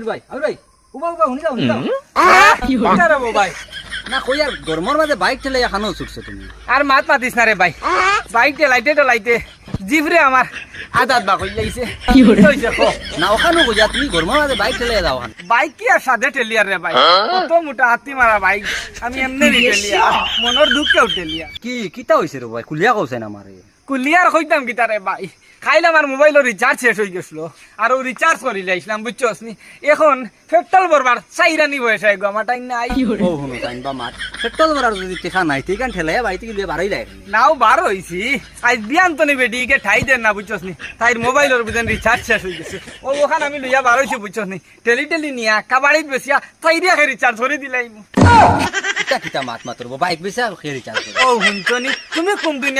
আবির ভাই উবা উবা শুনি যাও কিটা রে ভাই না কই আর গরমের মাঝে বাইক ঠেলে এখানেও ছুটছো তুমি আর মাত মাতিস না রে ভাই বাইক টেলাইতে জিভরে আমার আদাত বা কই লাইছে কি হইছে কো না ওখানেও বুঝা তুমি গরমের মাঝে বাইক ঠেলে যাও ওখানে বাইক কি আর সাদে টেলিয়ার রে ভাই কত মোটা হাতি মারা বাইক আমি এমনি টেলিয়া মনের দুঃখে উঠেলিয়া কিতা হয়েছে রে ভাই কুলিয়া কৌছে না আমারে কুলিয়ার কইতাম কিতা রে ভাই খাইলে আমার মোবাইলের রিচার্জ শেষ হয়ে গেছিল আর ও রিচার্জ করি লাইছিলাম বুঝছস নি এখন পেট্রোল ভরবার চাইরানি বয়স গো আমার টাইম নাই ও হুনো টাইম বা মার পেট্রোল মারার যদি টেকা নাই ঠিক আছে ঠেলে বাইতে গিয়ে বাড়াই যায় নাও বার হইছি আজ বিয়ান তো নিবে ডিকে ঠাই দেন না বুঝছস নি তাইর মোবাইলের বুঝেন রিচার্জ শেষ হয়ে গেছে ও ওখান আমি লইয়া বার হইছি বুঝছস নি টেলি নিয়া কাবাড়িত বেসিয়া তাইরিয়া রিচার্জ করে দিলাই কিতা কিতা মাত মাতরবো বাইক বেশি আর খেয়ে রিচার্জ ও হুনছনি তুমি কোন দুনিয়া